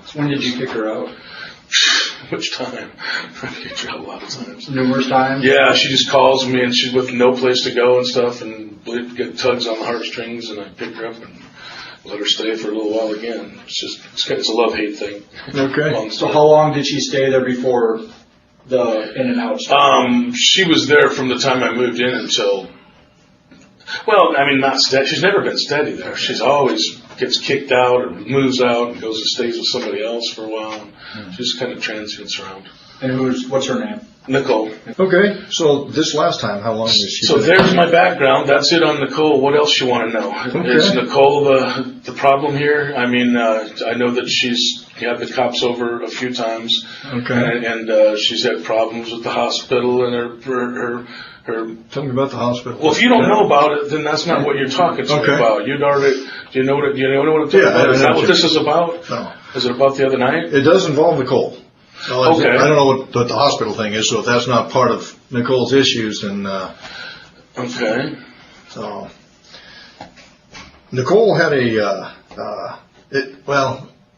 So when did you kick her out? Which time? I've kicked her out a lot of times. Numerous times? Yeah, she just calls me and she's with no place to go and stuff and get tugs on the heartstrings and I pick her up and let her stay for a little while again. It's a love-hate thing. Okay. So how long did she stay there before the in and out started? She was there from the time I moved in until, well, I mean, not steady. She's never been steady there. She's always gets kicked out or moves out and goes and stays with somebody else for a while. And she just kind of transients around. And what's her name? Nicole. Okay, so this last time, how long has she So been? there's my background. That's it on Nicole. What else you want to know? Okay. Is Nicole the problem here? I mean, I know that she's had the cops over a few times. Okay. And she's had problems with the hospital and her. Tell me about the hospital. Well, if you don't know about it, then that's not what you're talking to me about. Do you know what I'm talking about? Is that what this is about? No. Is it about the other night? It does involve Nicole. So Okay. I don't know what the hospital thing is, so if that's not part of Nicole's issues, then Okay. so Nicole had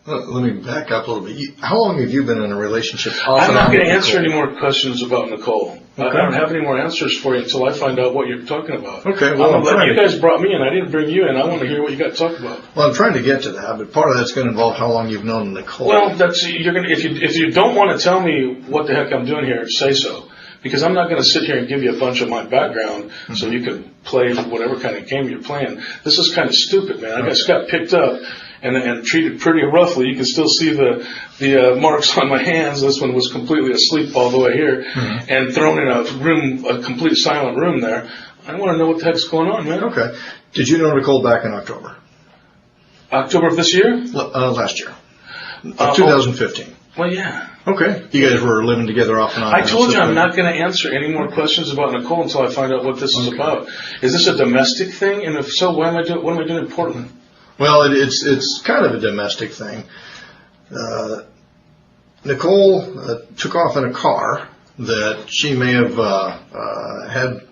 let me back up a little bit. How long have you been in a relationship? I'm not going to answer any more questions about Nicole. Okay. I don't have any more answers for you until I find out what you're talking about. Okay, well, you guys brought me in. I didn't bring you in. I want to hear what you got to talk about. Well, I'm trying to get to that, but part of that's going to involve how long you've known Nicole. Well, if you don't want to tell me what the heck I'm doing here, say so. Because I'm not going to sit here and give you a bunch of my background so you can play whatever kind of game you're playing. This is kind of stupid, man. I just got picked up and treated pretty roughly. You can still see the marks on my hands. This one was completely asleep all the way here and thrown in a complete silent room there. I want to know what the heck's going on, man. Okay. Did you know Nicole back in October? October of this year? Last year. 2015. Well, yeah. Okay. You guys were living together off and on. I told you I'm not going to answer any more questions about Nicole until I find out what this is about. Is this a domestic thing? And if so, what am I doing in Portland? Well, it's kind of a domestic thing. Nicole took off in a car that she may have had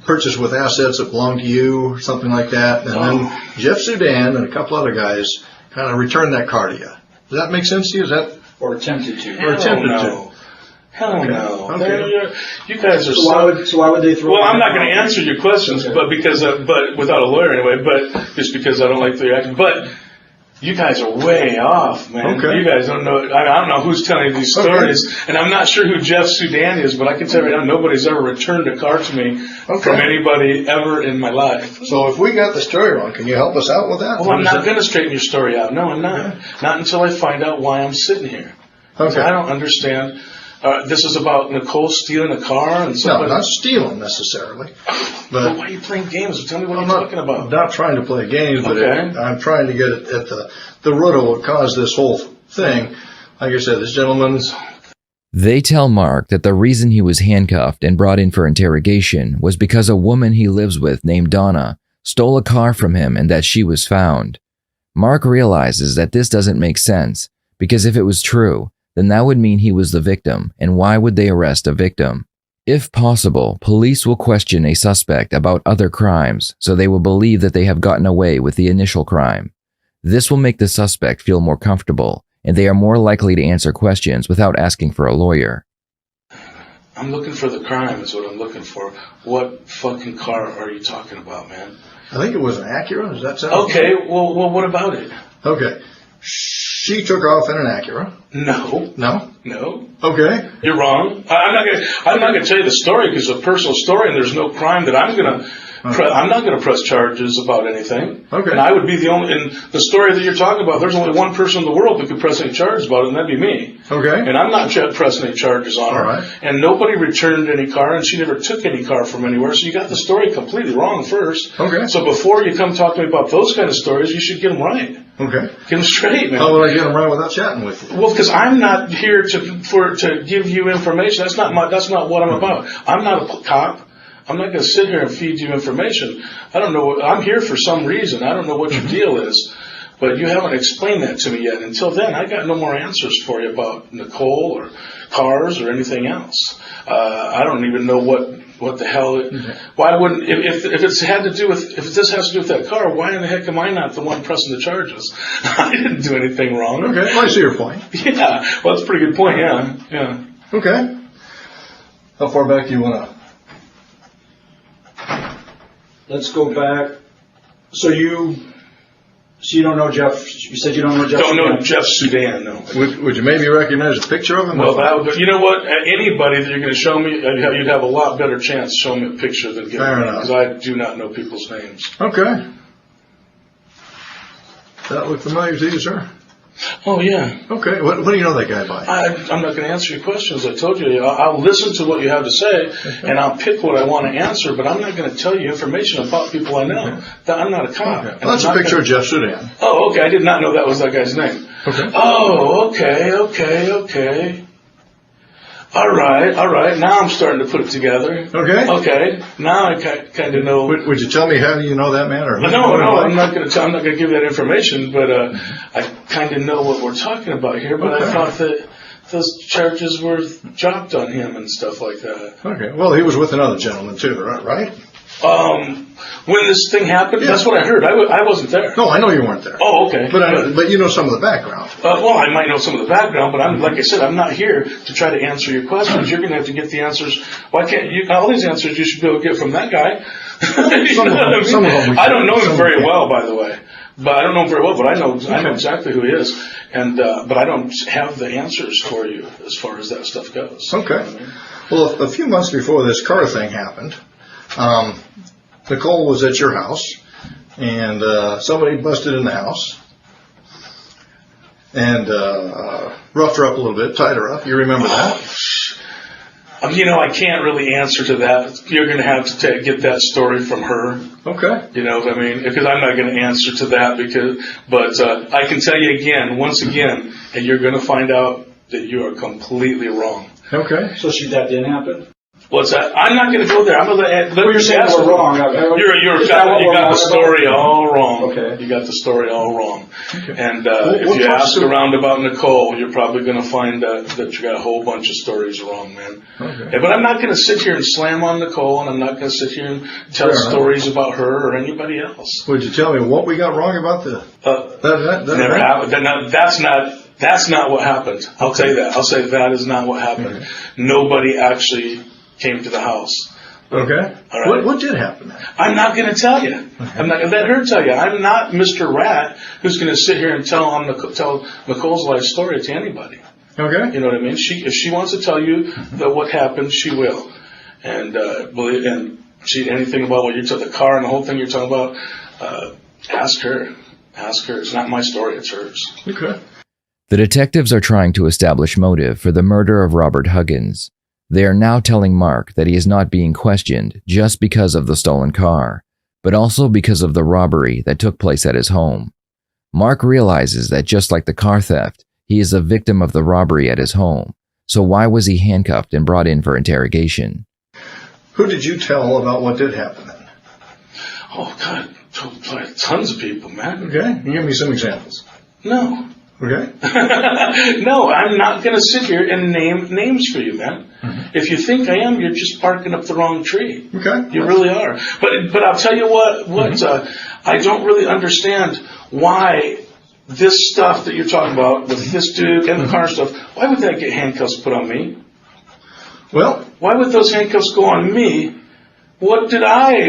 purchased with assets that belonged to you, or something like that. And then Jeff Sudan and a couple other guys kind of returned that car to you. Does that make sense to you? Is that or attempted to? Hell no. Okay. You guys are so why would they throw? Well, I'm not going to answer your questions, but without a lawyer anyway. But just because I don't like the reaction. But you guys are way off, man. Okay. You guys don't know. I don't know who's telling these stories, and I'm not sure who Jeff Sudan is. But I can tell you right now, nobody's ever returned a car to me from anybody ever in my life. So if we got the story wrong, can you help us out with that? Well, I'm not going to straighten your story out. No, I'm not. Okay. Not until I find out why I'm sitting here. Okay. I don't understand. This is about Nicole stealing a car and somebody... No, not stealing necessarily. But why are you playing games? Tell me what you're talking about. I'm not trying to play games, but I'm trying to get at the root of what caused this whole thing. Like I said, this gentleman's... They tell Mark that the reason he was handcuffed and brought in for interrogation was because a woman he lives with named Donna stole a car from him and that she was found. Mark realizes that this doesn't make sense, because if it was true, then that would mean he was the victim, and why would they arrest a victim? If possible, police will question a suspect about other crimes, so they will believe that they have gotten away with the initial crime. This will make the suspect feel more comfortable, and they are more likely to answer questions without asking for a lawyer. I'm looking for the crime is what I'm looking for. What fucking car are you talking about, man? I think it was an Acura. Does that sound okay? Well, what about it? Okay. She took off in an Acura. No. No? No. Okay. You're wrong. I'm not gonna tell you the story because it's a personal story and there's no crime that I'm not gonna press charges about anything. Okay. And I would be the only, in the story that you're talking about, there's only one person in the world that could press any charges about it, and that'd be me. Okay. And I'm not pressing any charges on her. All right. And nobody returned any car, and she never took any car from anywhere, so you got the story completely wrong first. Okay. So before you come talk to me about those kind of stories, you should get them right. Okay. Get them straight, man. How would I get them right without chatting with you? Well, because I'm not here to give you information. That's not what I'm about. I'm not a cop. I'm not going to sit here and feed you information. I don't know. I'm here for some reason. I don't know what your deal is, but you haven't explained that to me yet. Until then, I got no more answers for you about Nicole or cars or anything else. I don't even know what what the hell? Why wouldn't if this has to do with that car? Why in the heck am I not the one pressing the charges? I didn't do anything wrong. Okay, well, I see your point. Yeah, well, that's a pretty good point. Yeah. Okay. How far back do you want to? Let's go back. So you don't know Jeff? You said you don't know Jeff? Don't know Jeff Sudan, no. Would you maybe recognize a picture of him? Well, you know what? Anybody that you're going to show me, you'd have a lot better chance showing me a picture than giving me, because I do not know people's names. Okay. Does that look familiar to you, sir? Oh, yeah. Okay. What do you know that guy by? I'm not going to answer your questions. I told you. I'll listen to what you have to say, and I'll pick what I want to answer, but I'm not going to tell you information about people I know. Okay. I'm not a cop. Okay. Well, that's a picture of Jeff Sudan. Oh, okay. I did not know that was that guy's name. Okay. Oh, okay. All right. Now I'm starting to put it together. Okay. Now I kind of know. Would you tell me how do you know that man? Or no, I'm not going to give that information. But I kind of know what we're talking about here. But I thought that those charges were dropped on him and stuff like that. Okay. Well, he was with another gentleman too, right? When this thing happened, that's what I heard. I wasn't there. No, I know you weren't there. Oh, okay. But you know some of the background. Well, I might know some of the background, but like I said, I'm not here to try to answer your questions. You're going to have to get the answers. Why can't you? All these answers you should be able to get from that guy. Some of them I don't know him very well, by the way. But I don't know him very well, but I know exactly who he is. And but I don't have the answers for you as far as that stuff goes. Okay. You know what I mean? Well, a few months before this car thing happened, Nicole was at your house, and somebody busted in the house and roughed her up a little bit, tied her up. You remember that? I can't really answer to that. You're going to have to get that story from her. Okay. You know what I mean? Because I'm not going to answer to that but I can tell you once again, and you're going to find out that you are completely wrong. Okay. So that didn't happen? What's that? I'm not going to go there. I'm going to let you're saying we're wrong. You got the story all wrong. Okay. You got the story all wrong. Okay. And if you ask around about Nicole, you're probably going to find that you got a whole bunch of stories wrong, man. Okay. But I'm not going to sit here and slam on Nicole, and I'm not going to sit here and tell stories about her or anybody else. Would you tell me what we got wrong about never happened. That's not what happened. I'll tell you that. I'll say that is not what happened. Okay. Nobody actually came to the house. Okay. All right. What did happen then? I'm not going to tell you. I'm not going to let her tell you. I'm not Mr. Rat who's going to sit here and tell Nicole's life story to anybody. Okay. You know what I mean? If she wants to tell you that what happened, she will. And anything about what you took, the car and the whole thing you're talking about, ask her. Ask her. It's not my story. It's hers. Okay. The detectives are trying to establish motive for the murder of Robert Huggins. They are now telling Mark that he is not being questioned just because of the stolen car, but also because of the robbery that took place at his home. Mark realizes that just like the car theft, he is a victim of the robbery at his home. So why was he handcuffed and brought in for interrogation? Who did you tell about what did happen then? Oh, God. Tons of people, man. Okay. Can you give me some examples? No. Okay. No, I'm not going to sit here and name names for you, man. Mm-hmm. If you think I am, you're just barking up the wrong tree. Okay. You really are. But I'll tell you what, I don't really understand why this stuff that you're talking about with this dude and the car stuff, why would that get handcuffs put on me? Well, why would those handcuffs go on me? What did I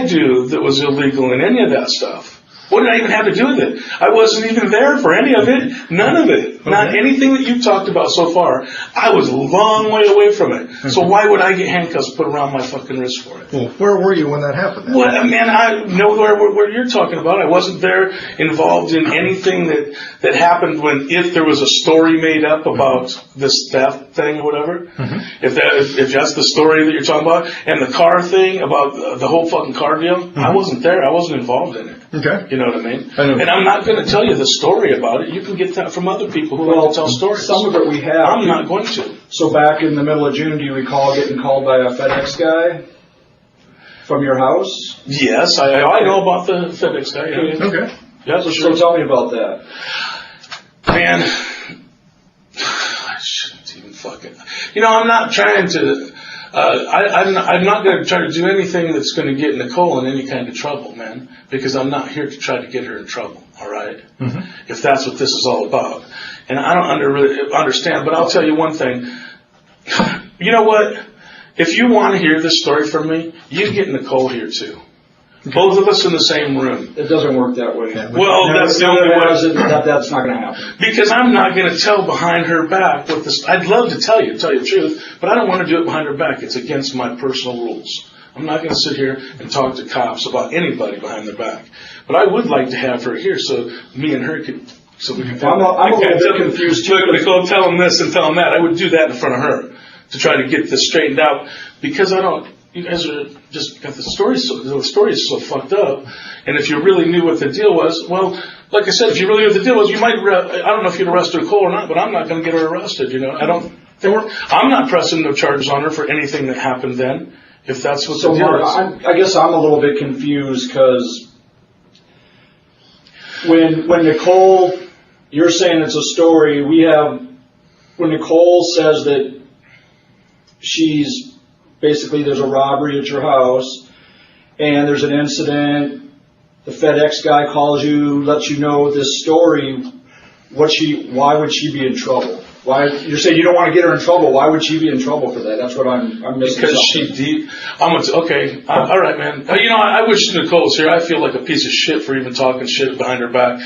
do that was illegal in any of that stuff? What did I even have to do with it? I wasn't even there for any of it. None of it. Okay. Not anything that you've talked about so far. I was a long way away from it. Okay. So why would I get handcuffs put around my fucking wrist for it? Well, where were you when that happened then? Well, man, I know where you're talking about. I wasn't there involved in anything that happened if there was a story made up about this theft thing or whatever. Mm-hmm. If that's the story that you're talking about, and the car thing about the whole fucking car deal, mm-hmm. I wasn't there. I wasn't involved in it. Okay. You know what I mean? I know. And I'm not going to tell you the story about it. You can get that from other people who want to tell stories. Some of it we have. I'm not going to. So back in the middle of June, do you recall getting called by a FedEx guy from your house? Yes, I know about the FedEx guy. Yeah. Okay. Yeah, for sure. So tell me about that. Man, I shouldn't even fucking... I'm not trying to... I'm not going to try to do anything that's going to get Nicole in any kind of trouble, man, because I'm not here to try to get her in trouble, all right? If that's what this is all about. And I don't really understand, but I'll tell you one thing. You know what? If you want to hear this story from me, you get Nicole here too. Both of us in the same room. It doesn't work that way. Well, that's the only way. That's not going to happen. Because I'm not going to tell behind her back what this. I'd love to tell you the truth, but I don't want to do it behind her back. It's against my personal rules. I'm not going to sit here and talk to cops about anybody behind their back. But I would like to have her here so me and her could. So we can. I'm a little bit confused too. Look, Nicole, tell them this and tell them that. I would do that in front of her to try to get this straightened out because I don't. You guys are just got the story is so fucked up. And if you really knew what the deal was, well, like I said, if you really knew what the deal was, you might. I don't know if you'd arrest Nicole or not, but I'm not going to get her arrested. You know, I don't. I'm not pressing no charges on her for anything that happened then. If that's what the deal is. I guess I'm a little bit confused because when Nicole, you're saying it's a story. When Nicole says that she's. Basically, there's a robbery at your house, and there's an incident. The FedEx guy calls you, lets you know this story. Why would she be in trouble? Why you're saying you don't want to get her in trouble? Why would she be in trouble for that? That's what I'm missing. Because okay. All right, man. You know, I wish Nicole was here. I feel like a piece of shit for even talking shit behind her back.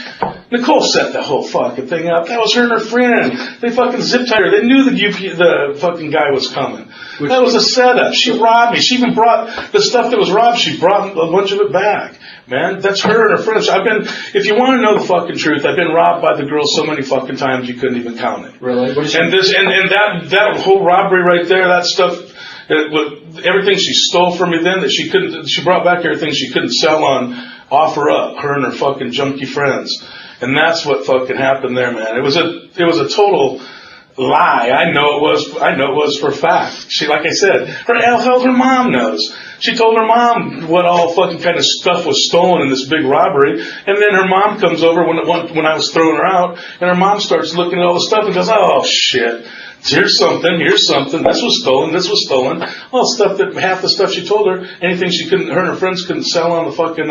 Nicole set the whole fucking thing up. That was her and her friend. They fucking zip tied her. They knew the fucking guy was coming. That was a setup. She robbed me. She even brought the stuff that was robbed. She brought a bunch of it back. Man, that's her and her friends. If you want to know the fucking truth, I've been robbed by the girl so many fucking times you couldn't even count it. Really? And that whole robbery right there, that stuff, everything she stole from me then that she brought back everything she couldn't sell on Offer Up, her and her fucking junkie friends. And that's what fucking happened there, man. It was a total lie. I know it was for a fact. She, like I said, her mom knows. She told her mom what all fucking kind of stuff was stolen in this big robbery, and then her mom comes over when I was throwing her out, and her mom starts looking at all the stuff and goes, "Oh shit, here's something, this was stolen, all stuff that half the stuff she told her, anything her and her friends couldn't sell on the fucking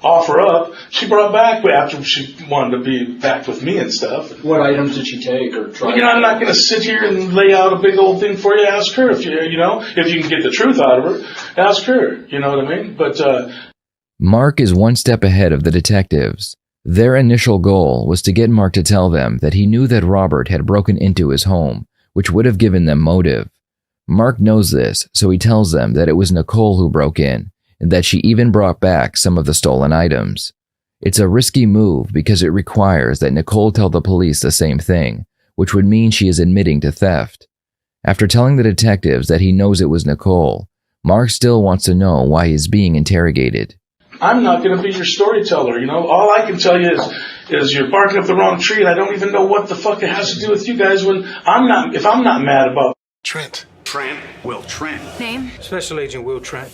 Offer Up, she brought back after she wanted to be back with me and stuff." What items did she take or try? You know, I'm not going to sit here and lay out a big old thing for you. Ask her if you can get the truth out of her. Ask her. You know what I mean? But Mark is one step ahead of the detectives. Their initial goal was to get Mark to tell them that he knew that Robert had broken into his home, which would have given them motive. Mark knows this, so he tells them that it was Nicole who broke in, and that she even brought back some of the stolen items. It's a risky move because it requires that Nicole tell the police the same thing, which would mean she is admitting to theft. After telling the detectives that he knows it was Nicole, Mark still wants to know why he's being interrogated. I'm not going to be your storyteller, you know. All I can tell you is you're barking up the wrong tree, and I don't even know what the fuck it has to do with you guys if I'm not mad about Trent. Will Trent. Name? Special Agent Will Trent.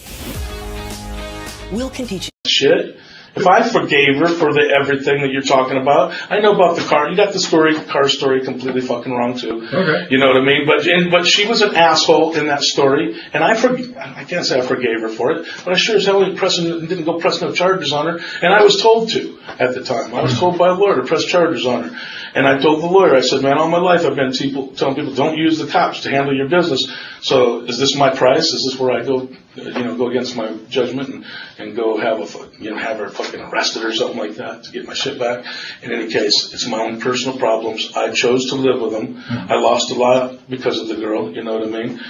Will can teach you. shit. If I forgave her for everything that you're talking about, I know about the car. You got the car story completely fucking wrong too. Okay. You know what I mean? But she was an asshole in that story, and I can't say I forgave her for it, but I sure as hell didn't go press no charges on her, and I was told to at the time. I was told by a lawyer to press charges on her. And I told the lawyer, I said, man, all my life I've been telling people, don't use the cops to handle your business. So is this my price? Is this where I go against my judgment and go have her fucking arrested or something like that to get my shit back? In any case, it's my own personal problems. I chose to live with them. I lost a lot because of the girl, you know what I mean?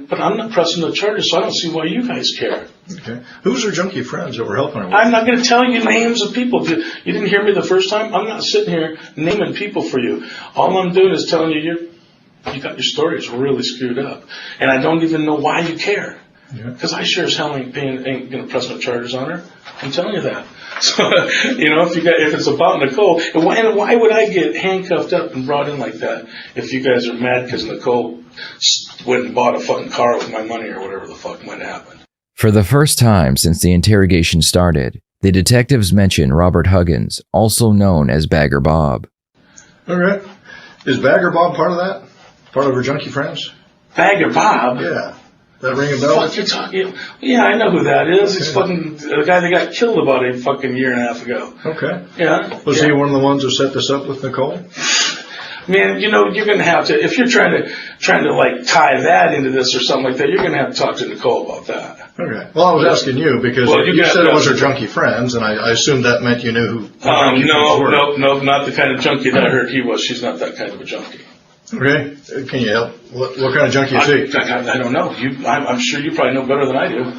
But I'm not pressing the charges, so I don't see why you guys care. Okay. Who's her junkie friends that were helping her? I'm not going to tell you names of people. You didn't hear me the first time? I'm not sitting here naming people for you. All I'm doing is telling you you got your stories really screwed up. And I don't even know why you care. Because I sure as hell ain't going to press no charges on her. I'm telling you that. So, if it's about Nicole, and why would I get handcuffed up and brought in like that if you guys are mad because Nicole went and bought a fucking car with my money or whatever the fuck might happen? For the first time since the interrogation started, the detectives mention Robert Huggins, also known as Bagger Bob. Okay. Is Bagger Bob part of that? Part of her junkie friends? Bagger Bob? Yeah. That ring a bell? Fuck, you're talking. Yeah, I know who that is. He's fucking the guy that got killed about a fucking year and a half ago. Okay. Yeah. Was he one of the ones who set this up with Nicole? Man, you know, you're gonna have to, if you're trying to like tie that into this or something like that, you're gonna have to talk to Nicole about that. Okay. Well, I was asking you because you said it was her junkie friends, and I assumed that meant you knew who. No, not the kind of junkie that I heard he was. She's not that kind of a junkie. Okay. Can you help? What kind of junkie is he? I don't know. I'm sure you probably know better than I do.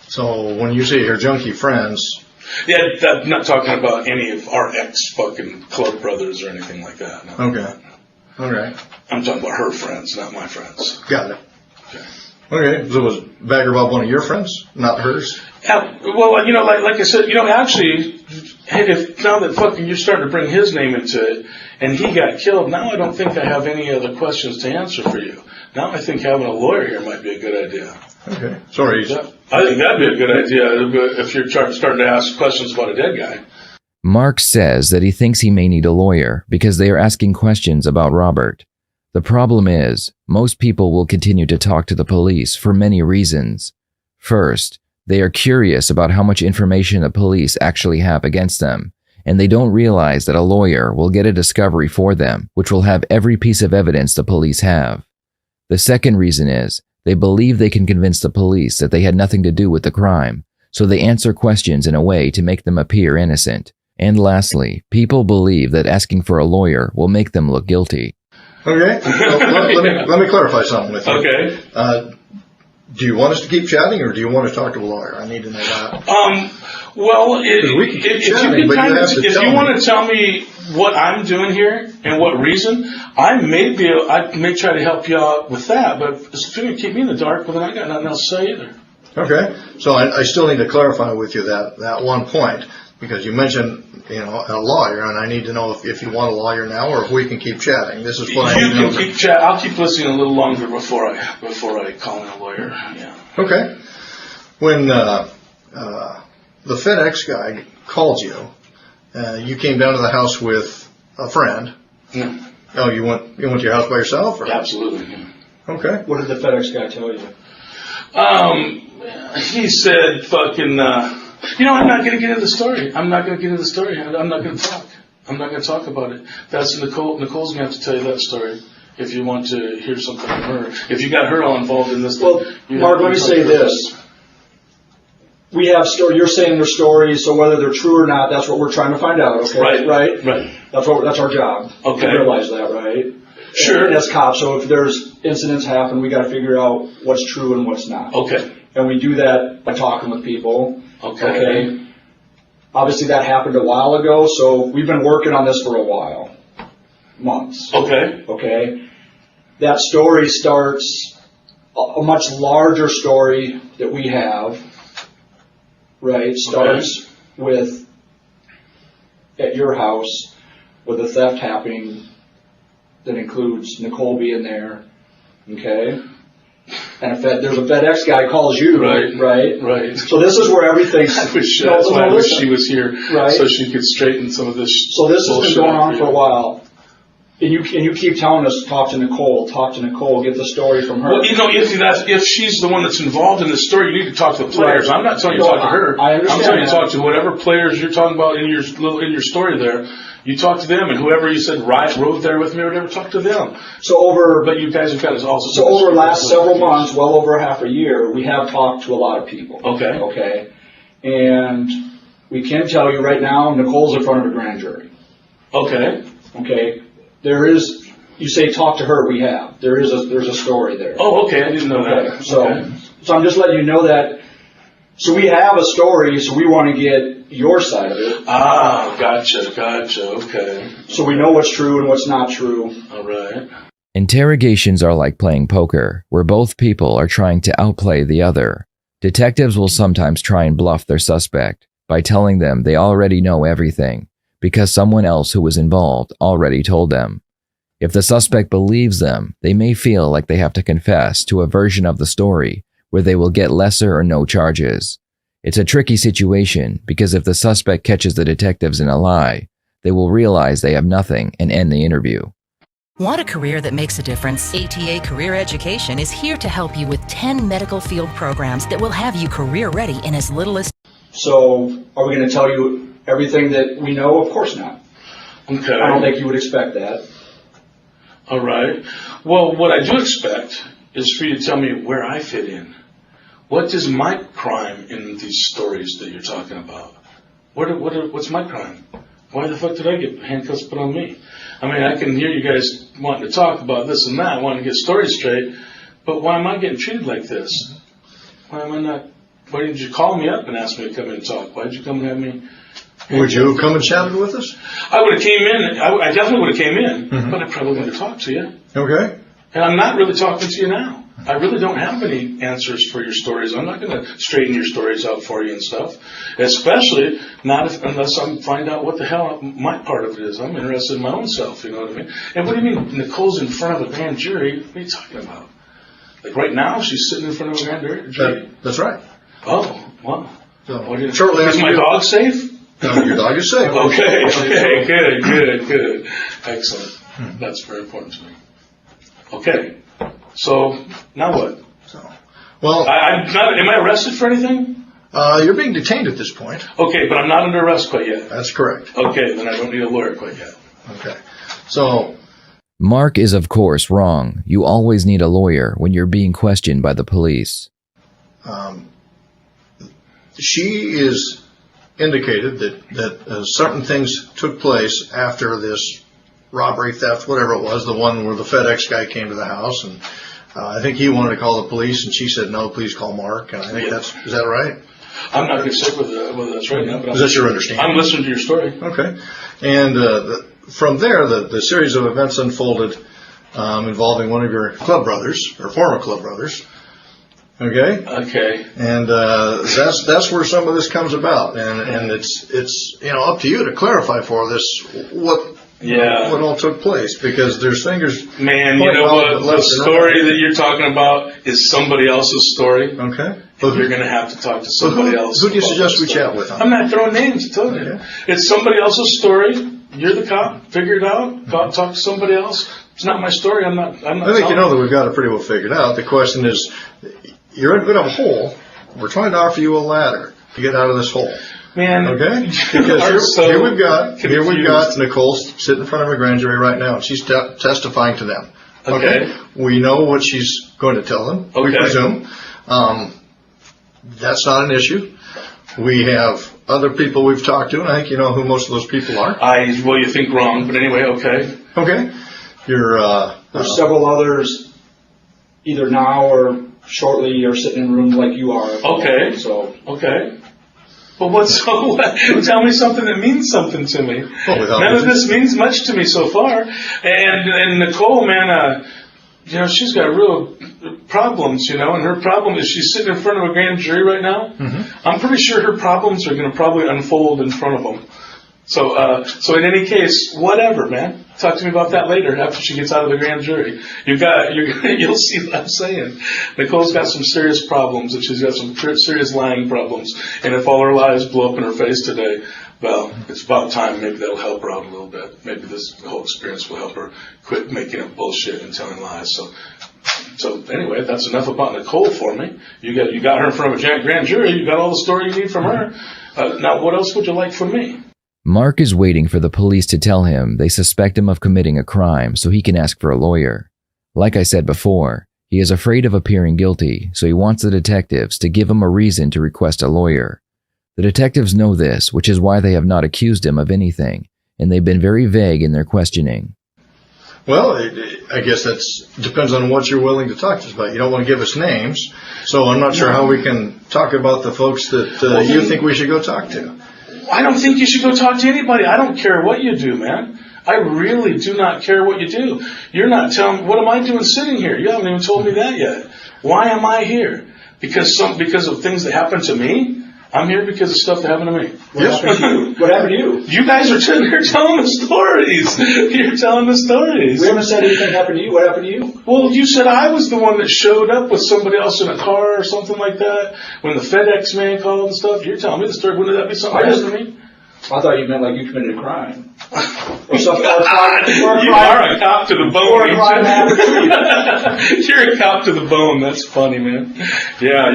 So when you say her junkie friends. Yeah, I'm not talking about any of our ex-fucking club brothers or anything like that. No. Okay. All right. I'm talking about her friends, not my friends. Got it. Okay. So was Bagger Bob one of your friends, not hers? Well, you know, like I said, you know, actually, if now that fucking you're starting to bring his name into it, and he got killed, now I don't think I have any other questions to answer for you. Now I think having a lawyer here might be a good idea. Okay. Sorry. I think that'd be a good idea if you're starting to ask questions about a dead guy. Mark says that he thinks he may need a lawyer because they are asking questions about Robert. The problem is, most people will continue to talk to the police for many reasons. First, they are curious about how much information the police actually have against them, and they don't realize that a lawyer will get a discovery for them, which will have every piece of evidence the police have. The second reason is, they believe they can convince the police that they had nothing to do with the crime, so they answer questions in a way to make them appear innocent. And lastly, people believe that asking for a lawyer will make them look guilty. Okay. Well, let me clarify something with you. Okay. Do you want us to keep chatting, or do you want to talk to a lawyer? I need to know that. Well, if you want to tell me what I'm doing here and what reason, I may try to help you out with that. But if you're going to keep me in the dark, well, then I got nothing else to say either. Okay. So I still need to clarify with you that one point, because you mentioned, a lawyer, and I need to know if you want a lawyer now or if we can keep chatting. This is what I need to know. Keep chat. I'll keep listening a little longer before I call in a lawyer. Yeah. Okay. When the FedEx guy called you, you came down to the house with a friend. Yeah. Oh, you went to your house by yourself? Or? Absolutely. Yeah. Okay. What did the FedEx guy tell you? He said fucking, I'm not going to get into the story. I'm not going to get into the story. I'm not going to talk. I'm not going to talk about it. That's Nicole. Nicole's going to have to tell you that story if you want to hear something from her. If you got her all involved in this. Well, Mark, let me say this. We have you're saying their stories, so whether they're true or not, that's what we're trying to find out. Okay. Right. That's our job. Okay. You realize that, right? Sure. And as cops, so if there's incidents happen, we got to figure out what's true and what's not. Okay. And we do that by talking with people. Okay. Obviously, that happened a while ago, so we've been working on this for a while, months. Okay. That story starts a much larger story that we have. Right, starts with at your house with a theft happening that includes Nicole being there, okay? And there's a FedEx guy calls you, right? So this is where everything's. That's why I wish she was here, right? So she could straighten some of this. So this has been going on for a while. And you keep telling us, talk to Nicole, get the story from her. Well, if she's the one that's involved in the story, you need to talk to the players. Right. I'm not telling you to talk to her. I understand. I'm telling you to talk to whatever players you're talking about in your story there. You talk to them, and whoever you said rode there with me or whatever, talk to them. But you guys have got to also. So over the last several months, well over half a year, we have talked to a lot of people. Okay. And we can tell you right now, Nicole's in front of a grand jury. Okay. There is, you say talk to her, we have. There's a story there. Oh, okay, I didn't know that. So I'm just letting you know that. So we have a story, so we want to get your side of it. Ah, gotcha, okay. So we know what's true and what's not true. All right. Interrogations are like playing poker, where both people are trying to outplay the other. Detectives will sometimes try and bluff their suspect by telling them they already know everything, because someone else who was involved already told them. If the suspect believes them, they may feel like they have to confess to a version of the story where they will get lesser or no charges. It's a tricky situation because if the suspect catches the detectives in a lie, they will realize they have nothing and end the interview. Want a career that makes a difference? ATA Career Education is here to help you with 10 medical field programs that will have you career ready in as little as... So, are we going to tell you everything that we know? Of course not. Okay. I don't think you would expect that. All right. Well, what I do expect is for you to tell me where I fit in. What is my crime in these stories that you're talking about? What's my crime? Why the fuck did I get handcuffs put on me? I mean, I can hear you guys wanting to talk about this and that, wanting to get stories straight, but why am I getting treated like this? Why didn't you call me up and ask me to come in and talk? Why did you come and have me? Would you have come and chatted with us? I would have came in, I definitely would have came in, but I probably wouldn't have talked to you. Okay. And I'm not really talking to you now. I really don't have any answers for your stories. I'm not going to straighten your stories out for you and stuff. Especially unless I find out what the hell my part of it is. I'm interested in my own self, you know what I mean? And what do you mean Nicole's in front of a grand jury? What are you talking about? Like right now, she's sitting in front of a grand jury? That's right. Oh, wow. So, shortly is after my dog safe? No, your dog is safe. Okay, good. Excellent. That's very important to me. Okay. So, now what? Well, am I arrested for anything? you're being detained at this point. Okay, but I'm not under arrest quite yet. That's correct. Okay, then I don't need a lawyer quite yet. Okay. So, Mark is of course wrong. You always need a lawyer when you're being questioned by the police. she is indicated that certain things took place after this robbery, theft, whatever it was, the one where the FedEx guy came to the house, and I think he wanted to call the police, and she said, no, please call Mark, and I think is that right? I'm not going to say whether that's right now, but is that your understanding? I'm listening to your story. Okay. And from there, the series of events unfolded involving one of your club brothers, or former club brothers. Okay. Okay. And that's where some of this comes about, and it's up to you to clarify for us what all took place, because there's fingers. Man, you know what? The story that you're talking about is somebody else's story. Okay. But you're going to have to talk to somebody else. Who do you suggest we chat with? I'm not throwing names. I'm telling you. It's somebody else's story. You're the cop. Figure it out. Talk to somebody else. It's not my story. I'm not. I think you know that we've got it pretty well figured out. The question is, you're in a bit of a hole. We're trying to offer you a ladder to get out of this hole. Man, okay? Because here we've got Nicole sitting in front of a grand jury right now, and she's testifying to them. Okay? We know what she's going to tell them. Okay. We presume. That's not an issue. We have other people we've talked to, and I think you know who most of those people are. You think wrong, but anyway, okay. Okay. There's several others, either now or shortly, are sitting in rooms like you are. Okay. Okay. Well, tell me something that means something to me. None of this means much to me so far. And Nicole, man, she's got real problems, and her problem is she's sitting in front of a grand jury right now. Mm-hmm. I'm pretty sure her problems are going to probably unfold in front of them. So in any case, whatever, man. Talk to me about that later after she gets out of the grand jury. You'll see what I'm saying. Nicole's got some serious problems, and she's got some serious lying problems. And if all her lies blow up in her face today, well, it's about time. Maybe that'll help her out a little bit. Maybe this whole experience will help her quit making up bullshit and telling lies. So anyway, that's enough about Nicole for me. You got her in front of a grand jury. You got all the story you need from her. Now, what else would you like from me? Mark is waiting for the police to tell him they suspect him of committing a crime so he can ask for a lawyer. Like I said before, he is afraid of appearing guilty, so he wants the detectives to give him a reason to request a lawyer. The detectives know this, which is why they have not accused him of anything, and they've been very vague in their questioning. Well, I guess that depends on what you're willing to talk to us about. You don't want to give us names, so I'm not sure how we can talk about the folks that you think we should go talk to. I don't think you should go talk to anybody. I don't care what you do, man. I really do not care what you do. You're not telling, what am I doing sitting here? You haven't even told me that yet. Why am I here? Because of things that happened to me? I'm here because of stuff that happened to me. What happened to you? You guys are telling the stories. You're telling the stories. We haven't said anything happened to you. What happened to you? Well, you said I was the one that showed up with somebody else in a car or something like that when the FedEx man called and stuff. You're telling me the story. Wouldn't that be something that happened to me? I thought you meant like you committed a crime. Or yourself You are a cop to the bone. ain't you? You're a cop to the bone. That's funny, man. Yeah.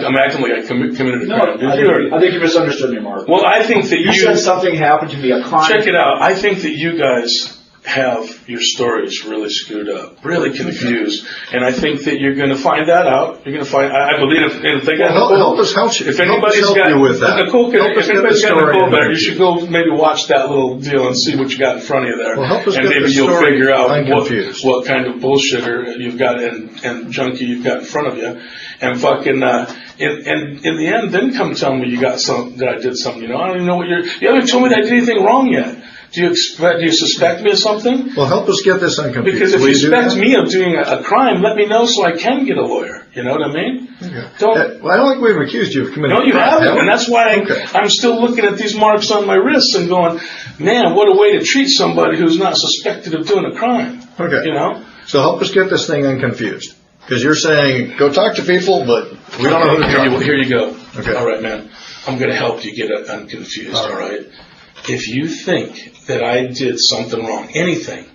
I'm acting like I committed a No, crime. I think you misunderstood me, Mark. Well, I think that You said something happened to me, a crime. check it out. I think that you guys have your stories really screwed up, really confused, and I think that you're going to find that out. You're going to find. I believe if they got help us help you. If anybody's help got you with that. Nicole, Help us if get anybody's the got story Nicole there, you unconfused. should go maybe watch that little deal and see what you got in front of you there. Well, help us and get maybe the you'll story figure out unconfused. what kind of bullshitter you've got and junkie you've got in front of you, and fucking in the end, then come tell me you got some that I did something. I don't even know what you haven't told me that I did anything wrong yet. Do you suspect me of something? Well, help us get this unconfused. Because if Will you do suspect that? me of doing a crime, let me know so I can get a lawyer. You know what I mean? Okay. Don't. Well, I don't think we've accused you of committing. No, you a crime, haven't, have we? and that's why Okay. I'm still looking at these marks on my wrists and going, man, what a way to treat somebody who's not suspected of doing a crime. Okay. So help us get this thing unconfused. Because you're saying, go talk to people, but we don't know who to talk to. Here you go. Okay. All right, man. I'm going to help you get unconfused, all right? If you think that I did something wrong, anything,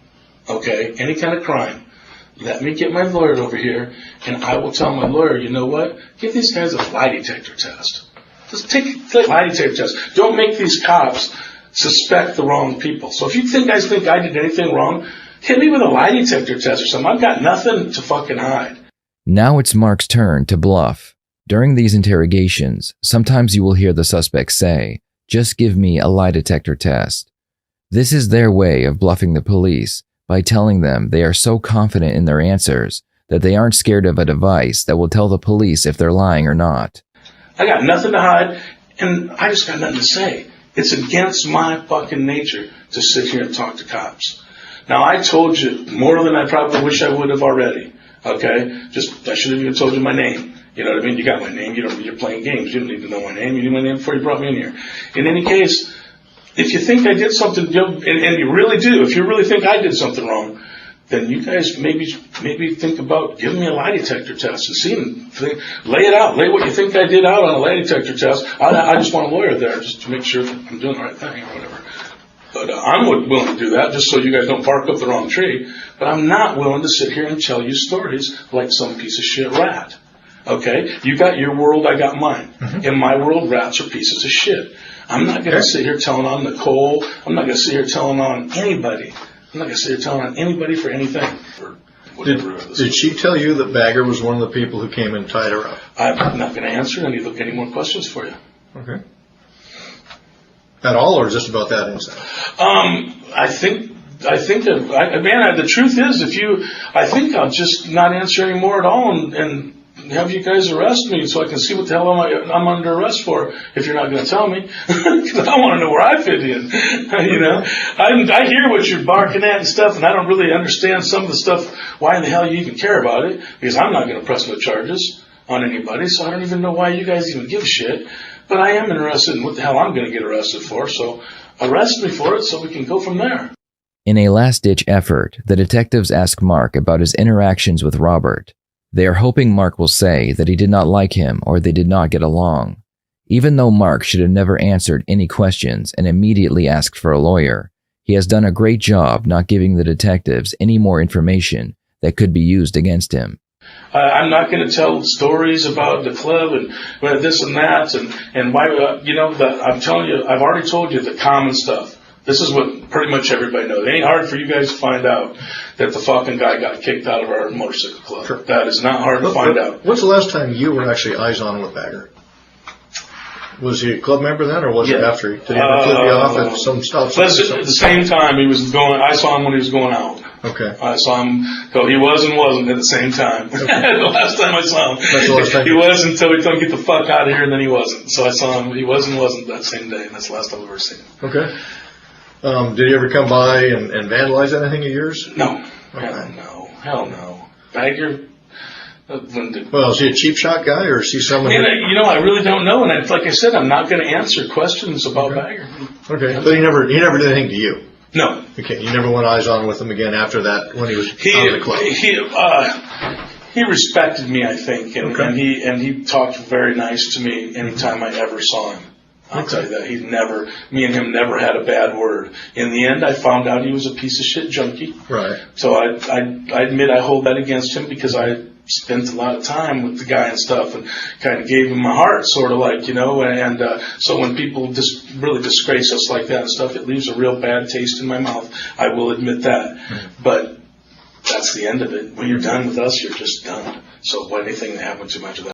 okay, any kind of crime, let me get my lawyer over here, and I will tell my lawyer, you know what? Give these guys a lie detector test. Just take a lie detector test. Don't make these cops suspect the wrong people. So if you guys think I did anything wrong, hit me with a lie detector test or something. I've got nothing to fucking hide. Now it's Mark's turn to bluff. During these interrogations, sometimes you will hear the suspect say, "Just give me a lie detector test." This is their way of bluffing the police by telling them they are so confident in their answers that they aren't scared of a device that will tell the police if they're lying or not. I got nothing to hide, and I just got nothing to say. It's against my fucking nature to sit here and talk to cops. Now, I told you more than I probably wish I would have already, okay? I should have even told you my name. You know what I mean? You got my name. You're playing games. You don't need to know my name. You knew my name before you brought me in here. In any case, if you think I did something, and you really do, if you really think I did something wrong, then you guys maybe think about giving me a lie detector test and lay it out. Lay what you think I did out on a lie detector test. I just want a lawyer there just to make sure that I'm doing the right thing or whatever. But I'm willing to do that just so you guys don't bark up the wrong tree. But I'm not willing to sit here and tell you stories like some piece of shit rat. Okay? You got your world, I got mine. Mm-hmm. In my world, rats are pieces of shit. I'm not going to sit here telling on Nicole. I'm not going to sit here telling on anybody. I'm not going to sit here telling on anybody for anything. Did she tell you that Bagger was one of the people who came and tied her up? I'm not going to answer any more questions for you. Okay. At all, or just about that incident? I think the truth is, I think I'll just not answer any more at all and have you guys arrest me so I can see what the hell I'm under arrest for if you're not going to tell me. Because I want to know where I fit in. I hear what you're barking at and stuff, and I don't really understand some of the stuff, why in the hell you even care about it, because I'm not going to press no charges on anybody, so I don't even know why you guys even give a shit. But I am interested in what the hell I'm going to get arrested for, so arrest me for it so we can go from there. In a last-ditch effort, the detectives ask Mark about his interactions with Robert. They are hoping Mark will say that he did not like him or they did not get along. Even though Mark should have never answered any questions and immediately asked for a lawyer, he has done a great job not giving the detectives any more information that could be used against him. I'm not going to tell stories about the club and this and that and why, I'm telling you, I've already told you the common stuff. This is what pretty much everybody knows. It ain't hard for you guys to find out that the fucking guy got kicked out of our motorcycle club. Sure. That is not hard to find out. When's the last time you were actually eyes on with Bagger? Was he a club member then, or was it after? Did he ever flip you off at some stop sign? At the same time, I saw him when he was going out. Okay. I saw him go, he was and wasn't at the same time. Okay. The last time I saw him. That's the last time. He was until he told him, get the fuck out of here, and then he wasn't. So I saw him, he was and wasn't that same day, and that's the last time I've ever seen him. Okay. Did he ever come by and vandalize anything of yours? No. Okay. Hell no. Bagger. Well, is he a cheap shot guy, or is he someone? I really don't know, and like I said, I'm not going to answer questions about Bagger. Okay, but he never did anything to you. No. Okay, you never went eyes on with him again after that when he was out of the club. He respected me, I think, and okay. and he talked very nice to me anytime I ever saw him. I'll tell you that. Me and him never had a bad word. In the end, I found out he was a piece of shit junkie. Right. So I admit I hold that against him, because I spent a lot of time with the guy and stuff, and kind of gave him my heart, sort of like, and so when people just really disgrace us like that and stuff, it leaves a real bad taste in my mouth. I will admit that. Mm-hmm. But that's the end of it. When you're done with us, you're just done. So anything that happened too much of that